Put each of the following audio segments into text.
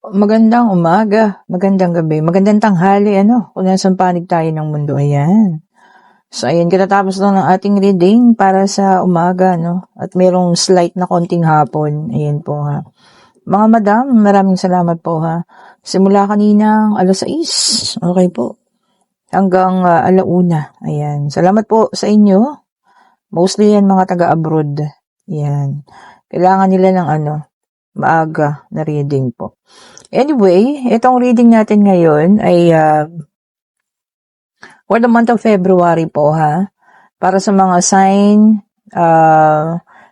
Magandang umaga, magandang gabi, magandang tanghali, kung nasaan panig tayo ng mundo, ayan. So, ayan, katatapos lang ng ating reading para sa umaga, at merong slight na konting hapon, ayan po ha. Mga madam, maraming salamat po ha. Simula kaninang 6:00, okay po, hanggang 1:00, ayan. Salamat po sa inyo, mostly yan mga taga-abroad, ayan. Kailangan nila ng maaga na reading po. Anyway, itong reading natin ngayon ay for the month of February po ha. Para sa mga sign,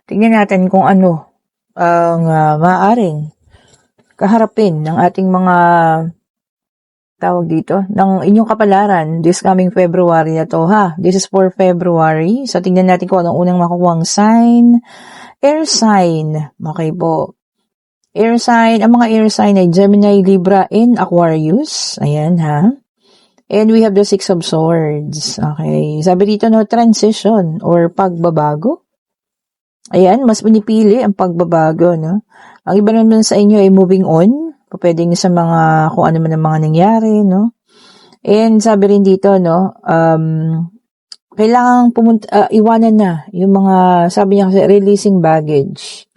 tingnan natin kung ano ang maaaring kaharapin ng ating mga tawag dito, ng inyong kapalaran this coming February na to ha. This is for February. So tingnan natin kung anong unang makukuhang sign. Air sign. Okay po. Air sign, ang mga air sign ay Gemini, Libra, and Aquarius. Ayan ha. And we have the Six of Swords. Okay. Sabi dito transition or pagbabago. Ayan, mas pinipili ang pagbabago, no? Ang iba naman sa inyo ay moving on. Pwedeng sa mga, kung ano man ang mga nangyari, no? And sabi rin dito, kailangang iwanan na yung mga, sabi niya kasi, releasing baggage.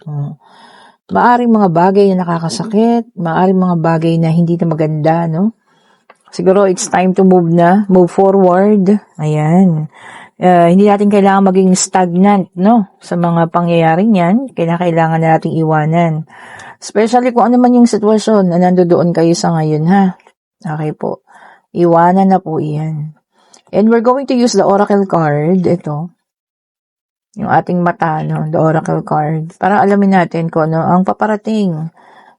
Maaring mga bagay na nakakasakit, maaring mga bagay na hindi na maganda, no? Siguro it's time to move forward. Ayan. Hindi natin kailangan maging stagnant, no? Sa mga pangyayaring yan, kailangan na nating iwanan. Especially kung ano man yung sitwasyon na nandoon kayo sa ngayon, ha? Okay po. Iwanan na po iyan. And we're going to use the oracle card, ito. Yung ating mata, no? The oracle card. Para alamin natin kung ano ang paparating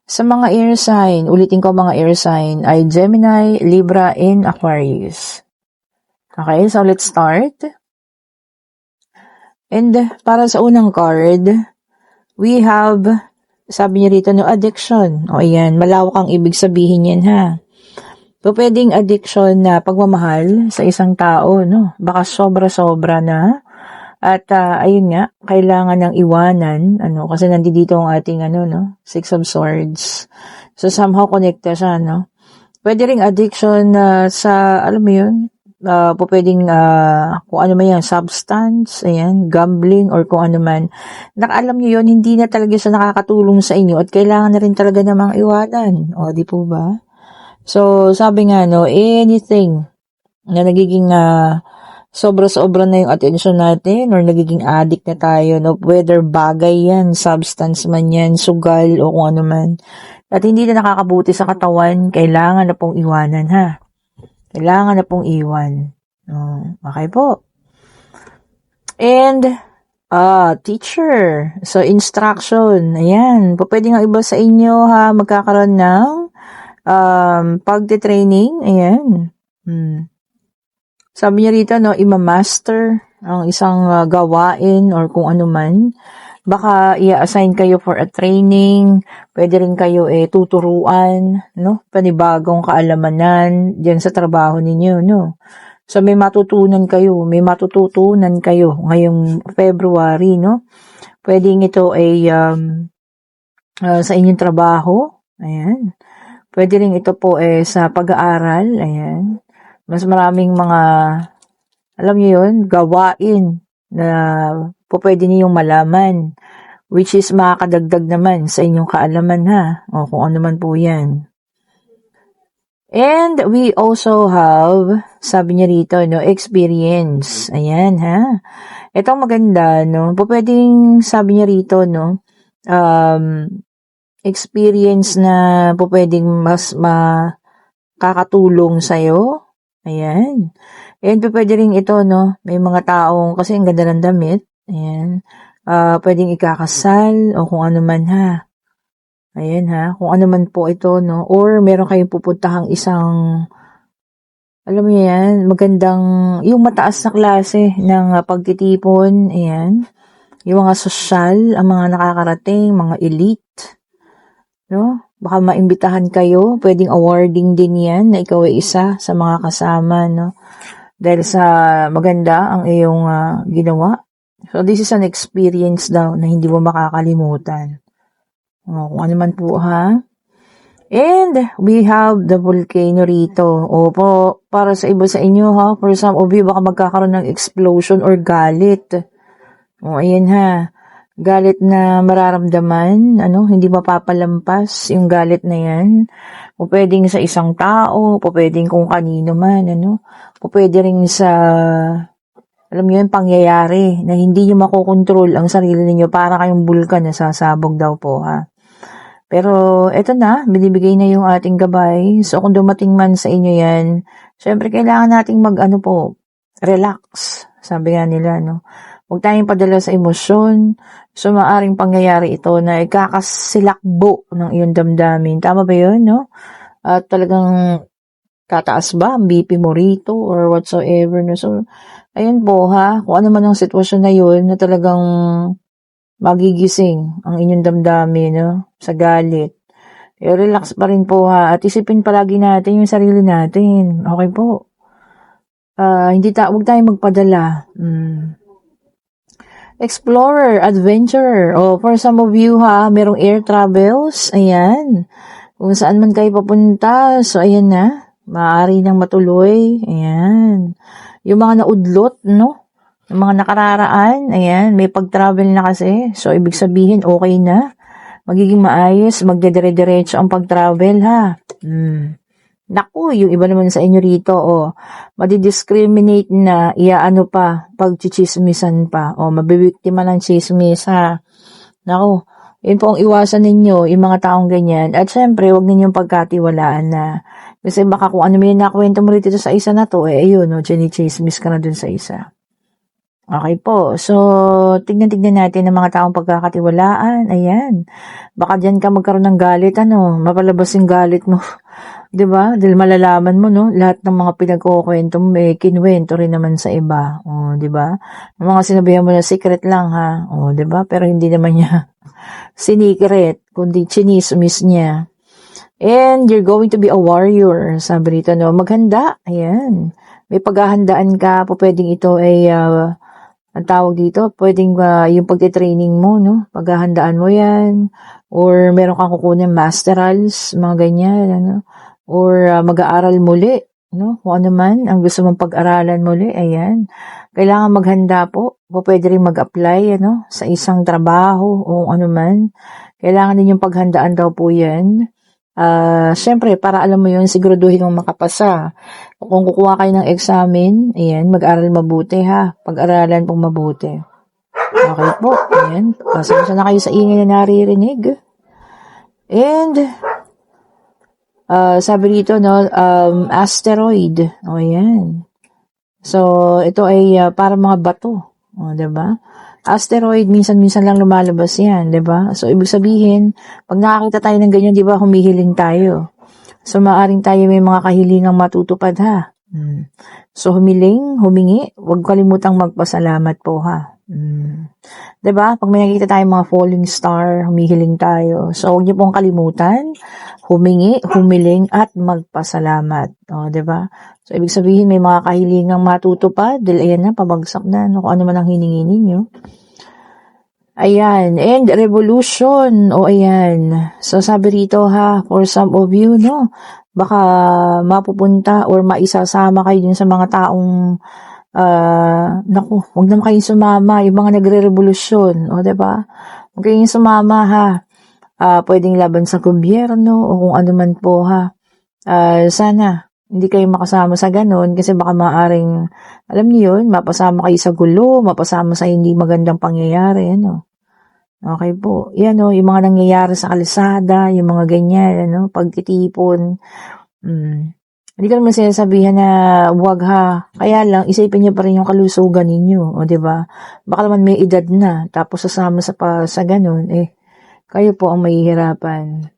sa mga air sign. Ulitin ko mga air sign ay Gemini, Libra, and Aquarius. Okay, so let's start. And para sa unang card, we have, sabi niya rito, addiction. O ayan, malawak ang ibig sabihin yan ha. So, pwedeng addiction na pagmamahal sa isang tao, no? Baka sobra-sobra na. At ayun nga, kailangan ng iwanan, kasi nandito ang ating Six of Swords. So somehow connected siya, no? Pwede ring addiction sa, alam mo yun, pwedeng kung ano man yan, substance, ayan, gambling, or kung ano man. Alam niyo yun, hindi na talaga siya nakakatulong sa inyo at kailangan na rin talaga namang iwanan. O, di po ba? So, sabi nga, anything na nagiging sobra-sobra na yung attention natin or nagiging addict na tayo, no? Whether bagay yan, substance man yan, sugal o kung ano man. At hindi na nakakabuti sa katawan, kailangan na pong iwanan, ha? Kailangan na pong iwan. Okay po. And, teacher. So, instruction. Ayan. Pwede nga iba sa inyo, ha? Magkakaroon ng pagte-training. Ayan. Sabi niya rito, imamaster ang isang gawain or kung ano man. Baka i-assign kayo for a training. Pwede rin kayo tuturuan, no? Panibagong kaalamanan diyan sa trabaho ninyo, no? So may matutunan kayo ngayong February, no? Pwedeng ito ay sa inyong trabaho. Ayan. Pwede rin ito po sa pag-aaral. Ayan. Mas maraming mga, alam niyo yun, gawain na pwede niyong malaman, which is makakadagdag naman sa inyong kaalaman, ha? O kung ano man po yan. And we also have, sabi niya rito, experience. Ayan, ha? Ito maganda, no? Pwedeng, sabi niya rito, experience na pwedeng mas makakatulong sa'yo. Ayan. And pwede rin ito, may mga taong, kasi ang ganda ng damit. Ayan. Pwedeng ikakasal o kung ano man, ha. Ayan, ha. Kung ano man po ito, or meron kayong pupuntahang isang, alam mo yan, magandang, yung mataas na klase ng pagtitipon. Ayan. Yung mga sosyal, ang mga nakakarating, mga elite. No? Baka maimbitahan kayo, pwedeng awarding din yan na ikaw ay isa sa mga kasama, no? Dahil sa maganda ang iyong ginawa. So, this is an experience daw na hindi mo makakalimutan. Kung ano man po, ha? And we have the volcano rito. Opo, para sa iba sa inyo ha, for some of you, baka magkakaroon ng explosion or galit. O, ayan ha. Galit na mararamdaman, hindi mapapalampas yung galit na yan. O pwedeng sa isang tao, o pwedeng kung kanino man, o pwede rin sa, alam niyo yung pangyayari na hindi niyo makokontrol ang sarili niyo para kayong bulkan na sasabog daw po ha. Pero eto na, binibigay na yung ating gabay. So kung dumating man sa inyo yan, syempre kailangan nating relax. Sabi nga nila, huwag tayong padala sa emosyon. So maaring pangyayari ito na ikakasilakbo ng iyong damdamin. Tama ba yun, no? At talagang tataas ba ang BP mo rito or whatsoever, no? So, ayun po ha, kung ano man ang sitwasyon na yun na talagang magigising ang inyong damdamin, sa galit. Relax pa rin po ha, at isipin palagi natin yung sarili natin. Okay po. Huwag tayong magpadala. Explorer, adventurer. For some of you ha, merong air travels. Ayan. Kung saan man kayo papunta. So, ayan na. Maaari nang matuloy. Ayan. Yung mga naudlot, yung mga nakararaan, ayan, may pag-travel na kasi. So, ibig sabihin, okay na. Magiging maayos, magdedire-diretso ang pag-travel, ha. Naku, yung iba naman sa inyo rito, madidiscriminate na, pagchichismisan pa, mabibiktima ng chismis, ha. Naku, yun po ang iwasan ninyo, yung mga taong ganyan. At syempre, huwag ninyong pagkatiwalaan na. Kasi baka kung ano may nakwento mo rito sa isa na to, ayun, chinichismis ka na dun sa isa. Okay po. So, tignan natin ang mga taong pagkakatiwalaan. Ayan. Baka dyan ka magkaroon ng galit, mapalabas yung galit mo. 'Di ba? Dahil malalaman mo, lahat ng mga pinagkukwento mo, may kinuwento rin naman sa iba. 'Di ba? Yung mga sinabihan mo na secret lang, ha? 'Di ba? Pero hindi naman niya sinikret, kundi chinismis niya. And you're going to be a warrior. Sabi rito, maghanda. Ayan. May paghahandaan ka. Pwedeng ito ay ang tawag dito, pwedeng yung pagte-training mo, paghahandaan mo yan, or meron kang kukunin masterals, mga ganyan, or mag-aaral muli, kung ano man ang gusto mong pag-aralan muli, ayan. Kailangan maghanda po, pwede rin mag-apply, sa isang trabaho, o ano man. Kailangan din yung paghandaan daw po yan. Syempre, para alam mo yun, siguraduhin mong makapasa. Kung kukuha kayo ng examen, ayan, mag-aral mabuti ha. Pag-aralan pong mabuti. Okay po, ayan. Pasensya na kayo sa ingay na naririnig. And, sabi dito, asteroid. O, ayan. So, ito ay para mga bato. O, diba? Asteroid, minsan-minsan lang lumalabas yan, di ba? So, ibig sabihin, pag nakakita tayo ng ganyan, di ba, humihiling tayo. So, maaring tayo may mga kahilingang matutupad, ha? So, humingi, huwag kalimutang magpasalamat po, ha? Di ba? Pag may nakikita tayong mga falling star, humihiling tayo. So, huwag niyo pong kalimutan, humingi, humiling, at magpasalamat. O, di ba? So, ibig sabihin, may mga kahilingang matutupad, dahil ayan na, pabagsak na, kung ano man ang hiningi ninyo. Ayan, and revolution, ayan. So, sabi rito ha, for some of you, baka mapupunta or maisasama kayo din sa mga taong, naku, huwag naman kayong sumama, yung mga nagre-revolusyon, diba? Huwag kayong sumama ha, pwedeng laban sa gobyerno, o kung ano man po ha. Sana, hindi kayo makasama sa ganon, kasi baka maaring, alam niyo yun, mapasama kayo sa gulo, mapasama sa hindi magandang pangyayari, Okay po. Yan, yung mga nangyayari sa kalsada, yung mga ganyan, pagtitipon. Hindi ko naman sinasabihan na wag ha. Kaya lang, isipin niyo pa rin yung kalusugan ninyo, diba? Baka naman may edad na, tapos sasama sa ganon, kayo po ang mahihirapan.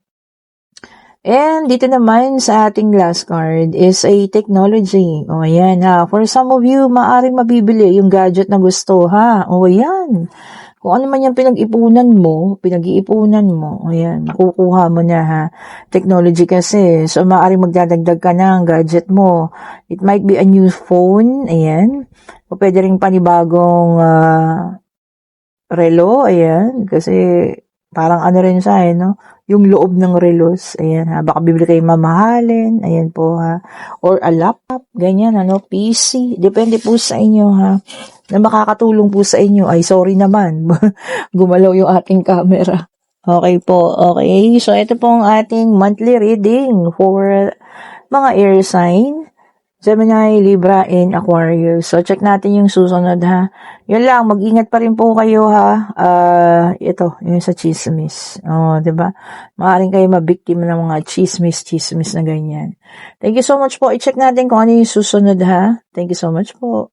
And dito naman sa ating last card is a technology. Ayan ha. For some of you, maaring mabibili yung gadget na gusto ha. Ayan. Kung ano man yung pinag-iipunan mo, ayan, makukuha mo na ha. Technology kasi, so maaaring magdadagdag ka ng gadget mo. It might be a new phone, ayan. O pwede rin panibagong relo, ayan, kasi Parang ano rin siya no? Yung loob ng relos. Ayan ha. Baka bibili kayo mamahalin. Ayan po ha. Or a laptop. Ganyan PC. Depende po sa inyo ha. Na makakatulong po sa inyo. Ay, sorry naman. Gumalaw yung ating camera. Okay po. Okay. So, ito po ang ating monthly reading for mga air sign. Gemini, Libra, and Aquarius. So, check natin yung susunod, ha. Yun lang, mag-ingat pa rin po kayo, ha. Ito, yung sa chismis. Diba? Maaaring kayo mabiktima ng mga chismis na ganyan. Thank you so much po. I-check natin kung ano yung susunod, ha. Thank you so much po.